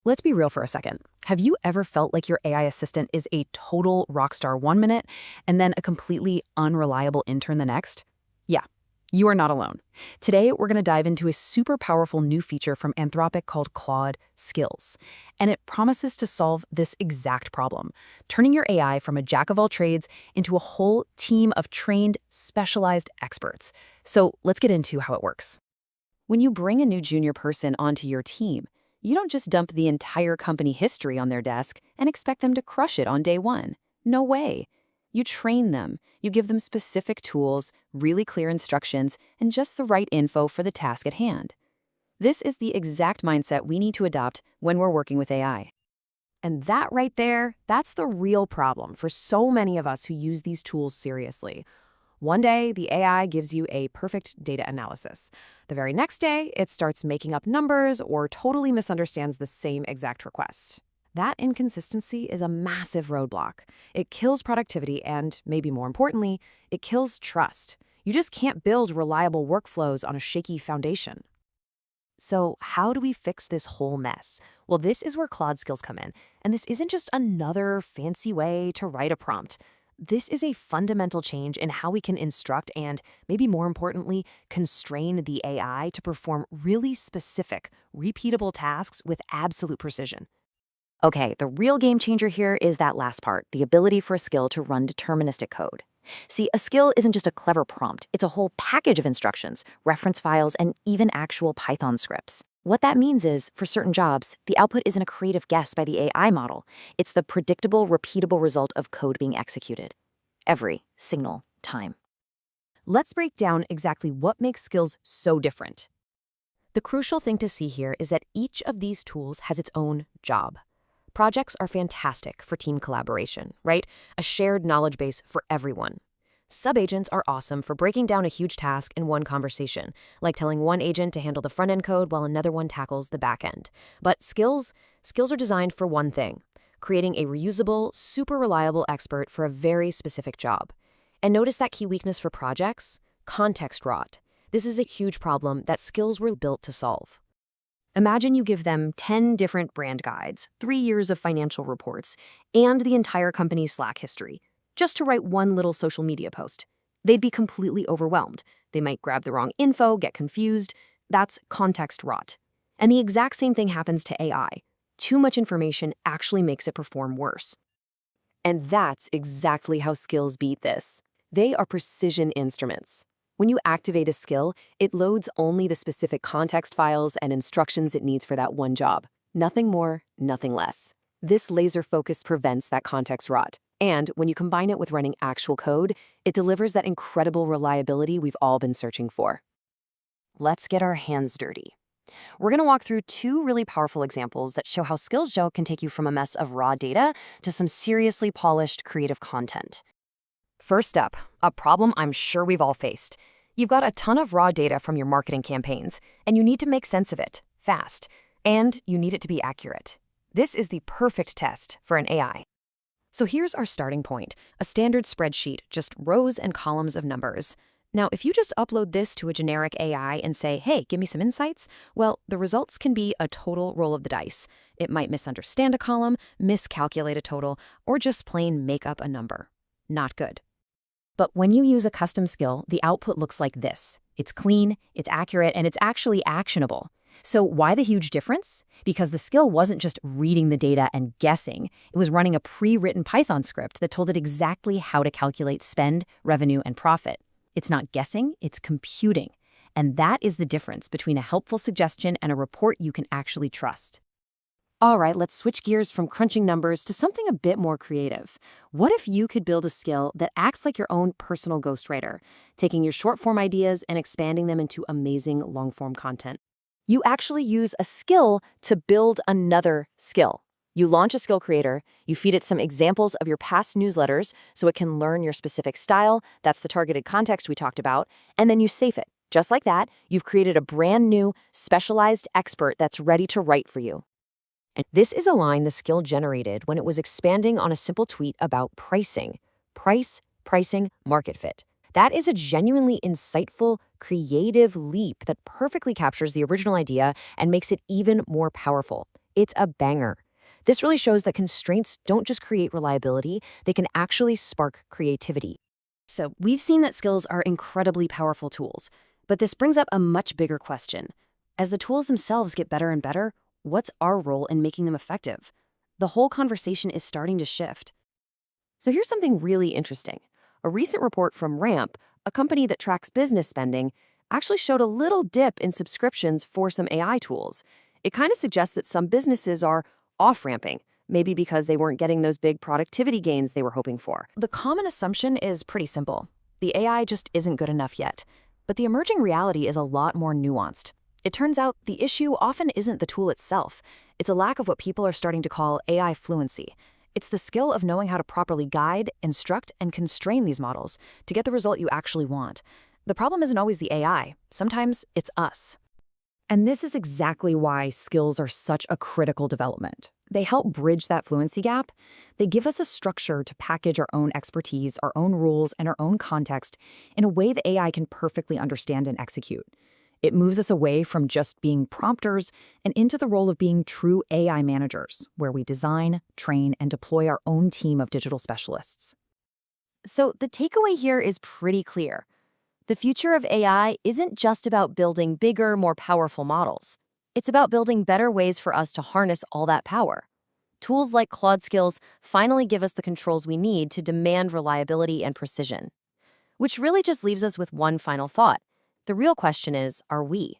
Let's be real for a second. Have you ever felt like your AI assistant is a total rock star 1 minute and then a completely unreliable intern the next? Yeah, you are not alone. Today, we're going to dive into a super powerful new feature from Anthropic called Claude Skills. And it promises to solve this exact problem, turning your AI from a jack of all trades into a whole team of trained, specialized experts. So let's get into how it works. When you bring a new junior person onto your team, you don't just dump the entire company history on their desk and expect them to crush it on day one. No way. You train them. You give them specific tools, really clear instructions, and just the right info for the task at hand. This is the exact mindset we need to adopt when we're working with AI. And that right there, that's the real problem for so many of us who use these tools seriously. One day, the AI gives you a perfect data analysis. The very next day, it starts making up numbers or totally misunderstands the same exact request. That inconsistency is a massive roadblock. It kills productivity and, maybe more importantly, it kills trust. You just can't build reliable workflows on a shaky foundation. So how do we fix this whole mess? Well, this is where Claude Skills come in. And this isn't just another fancy way to write a prompt. This is a fundamental change in how we can instruct and, maybe more importantly, constrain the AI to perform really specific, repeatable tasks with absolute precision. Okay, the real game changer here is that last part, the ability for a skill to run deterministic code. See, a skill isn't just a clever prompt, it's a whole package of instructions, reference files, and even actual Python scripts. What that means is, for certain jobs, the output isn't a creative guess by the AI model. It's the predictable, repeatable result of code being executed. Every single time. Let's break down exactly what makes skills so different. The crucial thing to see here is that each of these tools has its own job. Projects are fantastic for team collaboration, right? A shared knowledge base for everyone. Subagents are awesome for breaking down a huge task in one conversation, like telling one agent to handle the front-end code while another one tackles the back-end. But skills are designed for one thing, creating a reusable, super reliable expert for a very specific job. And notice that key weakness for projects? Context rot. This is a huge problem that skills were built to solve. Imagine you give them 10 different brand guides, 3 years of financial reports, and the entire company's Slack history, just to write one little social media post. They'd be completely overwhelmed. They might grab the wrong info, get confused. That's context rot. And the exact same thing happens to AI. Too much information actually makes it perform worse. And that's exactly how skills beat this. They are precision instruments. When you activate a skill, it loads only the specific context files and instructions it needs for that one job. Nothing more, nothing less. This laser focus prevents that context rot. And when you combine it with running actual code, it delivers that incredible reliability we've all been searching for. Let's get our hands dirty. We're going to walk through 2 really powerful examples that show how Skills Joe can take you from a mess of raw data to some seriously polished creative content. First up, a problem I'm sure we've all faced. You've got a ton of raw data from your marketing campaigns, and you need to make sense of it, fast, and you need it to be accurate. This is the perfect test for an AI. So here's our starting point, a standard spreadsheet, just rows and columns of numbers. Now, if you just upload this to a generic AI and say, hey, give me some insights, well, the results can be a total roll of the dice. It might misunderstand a column, miscalculate a total, or just plain make up a number. Not good. But when you use a custom skill, the output looks like this. It's clean, it's accurate, and it's actually actionable. So why the huge difference? Because the skill wasn't just reading the data and guessing. It was running a pre-written Python script that told it exactly how to calculate spend, revenue, and profit. It's not guessing, it's computing. And that is the difference between a helpful suggestion and a report you can actually trust. All right, let's switch gears from crunching numbers to something a bit more creative. What if you could build a skill that acts like your own personal ghostwriter, taking your short-form ideas and expanding them into amazing long-form content? You actually use a skill to build another skill. You launch a skill creator, you feed it some examples of your past newsletters so it can learn your specific style, that's the targeted context we talked about, and then you save it. Just like that, you've created a brand new, specialized expert that's ready to write for you. And this is a line the skill generated when it was expanding on a simple tweet about pricing. Price, pricing, market fit. That is a genuinely insightful, creative leap that perfectly captures the original idea and makes it even more powerful. It's a banger. This really shows that constraints don't just create reliability, they can actually spark creativity. So, we've seen that skills are incredibly powerful tools, but this brings up a much bigger question. As the tools themselves get better and better, what's our role in making them effective? The whole conversation is starting to shift. So here's something really interesting. A recent report from Ramp, a company that tracks business spending, actually showed a little dip in subscriptions for some AI tools. It kind of suggests that some businesses are off-ramping, maybe because they weren't getting those big productivity gains they were hoping for. The common assumption is pretty simple. The AI just isn't good enough yet. But the emerging reality is a lot more nuanced. It turns out the issue often isn't the tool itself. It's a lack of what people are starting to call AI fluency. It's the skill of knowing how to properly guide, instruct, and constrain these models to get the result you actually want. The problem isn't always the AI. Sometimes it's us. And this is exactly why skills are such a critical development. They help bridge that fluency gap. They give us a structure to package our own expertise, our own rules, and our own context in a way the AI can perfectly understand and execute. It moves us away from just being prompters and into the role of being true AI managers, where we design, train, and deploy our own team of digital specialists. So the takeaway here is pretty clear. The future of AI isn't just about building bigger, more powerful models. It's about building better ways for us to harness all that power. Tools like Claude Skills finally give us the controls we need to demand reliability and precision. Which really just leaves us with one final thought. The real question is, are we?